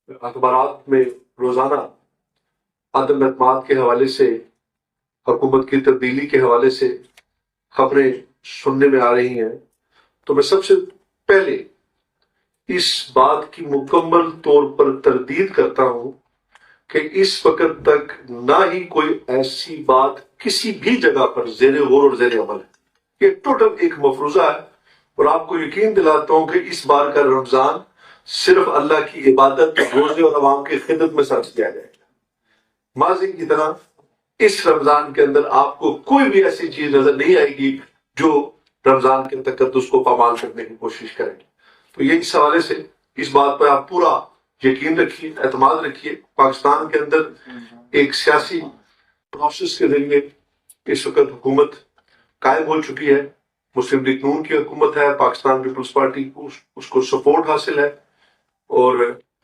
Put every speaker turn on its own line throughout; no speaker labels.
اخبارات میں روزانہ عدم اعتماد کے حوالے سے، حکومت کی تبدیلی کے حوالے سے خبریں سننے میں آ رہی ہیں، تو میں سب سے پہلے اس بات کی مکمل طور پر تردید کرتا ہوں کہ اس وقت تک نہ ہی کوئی ایسی بات کسی بھی جگہ پر زیر غور اور زیر عمل ہے۔ یہ ٹوٹل ایک مفروضہ ہے، اور آپ کو یقین دلاتا ہوں کہ اس بار کا رمضان صرف اللہ کی عبادت، روزے اور عوام کی خدمت میں صرف کیا جائے گا۔ ماضی کی طرح اس رمضان کے اندر آپ کو کوئی بھی ایسی چیز نظر نہیں آئے گی جو رمضان کے تقدس کو پامال کرنے کی کوشش کرے گی۔ تو یہ اس حوالے سے اس بات پر آپ پورا یقین رکھیے، اعتماد رکھیے۔ پاکستان کے اندر ایک سیاسی پروسیس کے ذریعے اس وقت حکومت قائم ہو چکی ہے، مسلم لیگ نون کی حکومت ہے، پاکستان پیپلز پارٹی کو اس کو سپورٹ حاصل ہے، اور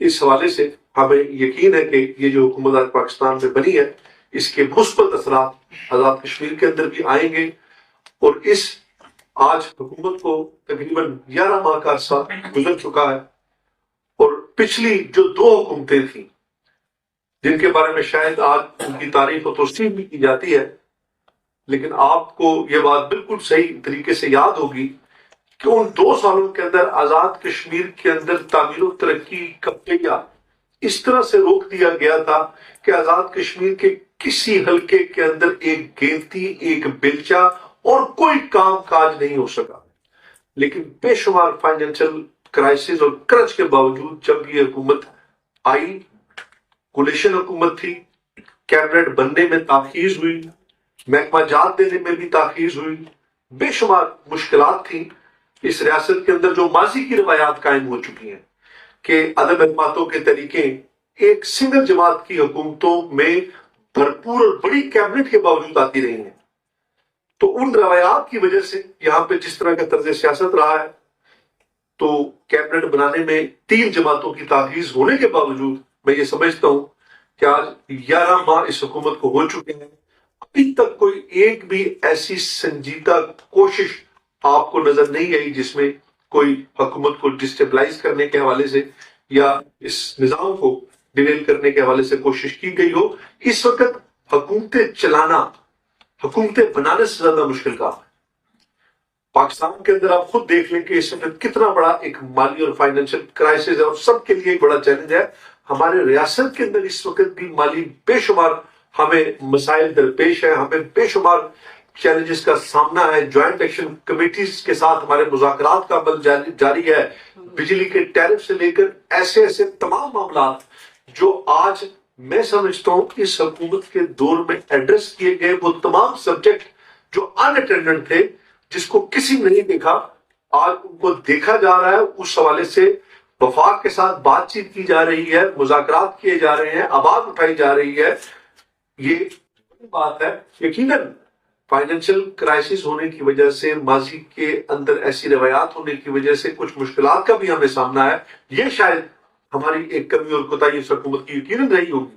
اس حوالے سے ہمیں یقین ہے کہ یہ جو حکومت آج پاکستان میں بنی ہے، اس کے مثبت اثرات آزاد کشمیر کے اندر بھی آئیں گے۔ اور اس آج حکومت کو تقریباً 11 ماہ کا عرصہ گزر چکا ہے، اور پچھلی جو 2 حکومتیں تھیں جن کے بارے میں شاید آج ان کی تعریف و توصیف بھی کی جاتی ہے، لیکن آپ کو یہ بات بالکل صحیح طریقے سے یاد ہوگی کہ ان 2 سالوں کے اندر آزاد کشمیر کے اندر تعمیر و ترقی کا پہیہ اس طرح سے روک دیا گیا تھا کہ آزاد کشمیر کے کسی حلقے کے اندر ایک گینتی، ایک بیلچہ اور کوئی کام کاج نہیں ہو سکا۔ لیکن بے شمار فائنینشل کرائسس اور کرچ کے باوجود جب یہ حکومت آئی، کولیشن حکومت تھی، کیبنٹ بننے میں تاخیر ہوئی، محکمہ جات دینے میں بھی تاخیر ہوئی، بے شمار مشکلات تھیں اس ریاست کے اندر جو ماضی کی روایات قائم ہو چکی ہیں کہ عدم اعتمادوں کے طریقے ایک سنگل جماعت کی حکومتوں میں بھرپور اور بڑی کیبنٹ کے باوجود آتی رہی ہیں۔ تو ان روایات کی وجہ سے یہاں پہ جس طرح کا طرز سیاست رہا ہے، تو کیبنٹ بنانے میں 3 جماعتوں کی تاخیر ہونے کے باوجود میں یہ سمجھتا ہوں کہ آج 11 ماہ اس حکومت کو ہو چکے ہیں، ابھی تک کوئی ایک بھی ایسی سنجیدہ کوشش آپ کو نظر نہیں آئی جس میں کوئی حکومت کو ڈسٹیبلائز کرنے کے حوالے سے یا اس نظام کو ڈیریل کرنے کے حوالے سے کوشش کی گئی ہو۔ اس وقت حکومتیں چلانا، حکومتیں بنانے سے زیادہ مشکل کام ہے۔ پاکستان کے اندر آپ خود دیکھ لیں کہ اس وقت کتنا بڑا ایک مالی اور فائنینشل کرائسس ہے، اور سب کے لیے ایک بڑا چیلنج ہے۔ ہمارے ریاست کے اندر اس وقت بھی مالی بے شمار ہمیں مسائل درپیش ہیں، ہمیں بے شمار چیلنجز کا سامنا ہے۔ جوائنٹ ایکشن کمیٹیز کے ساتھ ہمارے مذاکرات کا عمل جاری ہے، بجلی کے ٹیرف سے لے کر ایسے تمام معاملات جو آج میں سمجھتا ہوں اس حکومت کے دور میں ایڈریس کیے گئے، وہ تمام سبجیکٹ جو ان اٹینڈنٹ تھے، جس کو کسی نے نہیں دیکھا، آج ان کو دیکھا جا رہا ہے۔ اس حوالے سے وفاق کے ساتھ بات چیت کی جا رہی ہے، مذاکرات کیے جا رہے ہیں، آواز اٹھائی جا رہی ہے۔ یہ بات ہے یقیناً فائنینشل کرائسس ہونے کی وجہ سے، ماضی کے اندر ایسی روایات ہونے کی وجہ سے کچھ مشکلات کا بھی ہمیں سامنا ہے۔ یہ شاید ہماری ایک کمی اور کوتاہی اس حکومت کی یقیناً رہی ہوگی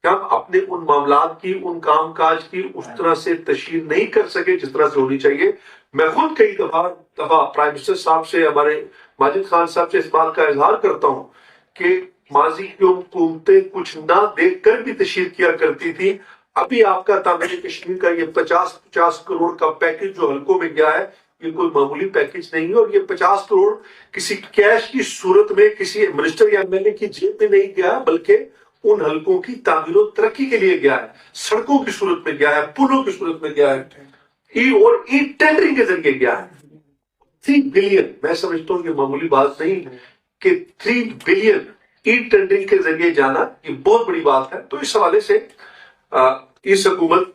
کہ ہم اپنے ان معاملات کی، ان کام کاج کی اس طرح سے تشہیر نہیں کر سکے جس طرح سے ہونی چاہیے۔ میں خود کئی دفعہ پرائم منسٹر صاحب سے، ہمارے ماجد خان صاحب سے اس بات کا اظہار کرتا ہوں کہ ماضی کی حکومتیں کچھ نہ دیکھ کر بھی تشہیر کیا کرتی تھی۔ ابھی آپ کا تعمیر کشمیر کا یہ 50 کروڑ کا پیکج جو حلقوں میں گیا ہے، یہ کوئی معمولی پیکج نہیں ہے، اور یہ 50 کروڑ کسی کیش کی صورت میں کسی منسٹر یا ایم ایل اے کی جیب میں نہیں گیا، بلکہ ان حلقوں کی تعمیر و ترقی کے لیے گیا ہے، سڑکوں کی صورت میں گیا ہے، پلوں کی صورت میں گیا ہے، اور ای ٹینڈرنگ کے ذریعے گیا ہے۔ 3 بلین، میں سمجھتا ہوں کہ معمولی بات نہیں کہ 3 بلین ای ٹینڈرنگ کے ذریعے جانا یہ بہت بڑی بات ہے۔ تو اس حوالے سے اس حکومت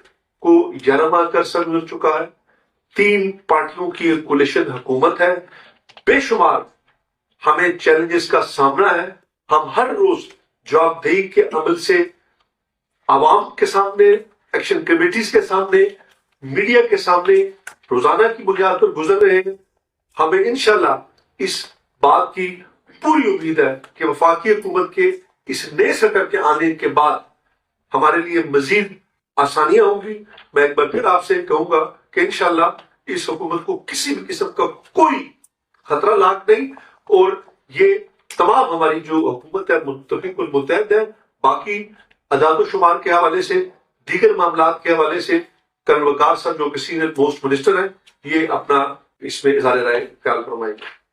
کو 11 ماہ کا عرصہ گزر چکا ہے، 3 پارٹیوں کی ایک کولیشن حکومت ہے، بے شمار ہمیں چیلنجز کا سامنا ہے۔ ہم ہر روز جواب دہی کے عمل سے عوام کے سامنے، ایکشن کمیٹیز کے سامنے، میڈیا کے سامنے روزانہ کی بنیاد پر گزر رہے ہیں۔ ہمیں انشاءاللہ اس بات کی پوری امید ہے کہ وفاقی حکومت کے اس نئے سطر کے آنے کے بعد ہمارے لیے مزید آسانیاں ہوں گی۔ میں ایک بار پھر آپ سے کہوں گا کہ انشاءاللہ اس حکومت کو کسی بھی قسم کا کوئی خطرہ لاحق نہیں، اور یہ تمام ہماری جو حکومت ہے متفق المتحد ہے. باقی اعداد و شمار کے حوالے سے، دیگر معاملات کے حوالے سے کرن وقار صاحب جو کہ سینئر موسٹ منسٹر ہیں، یہ اپنا اس میں اظہار رائے خیال فرمائیں گے.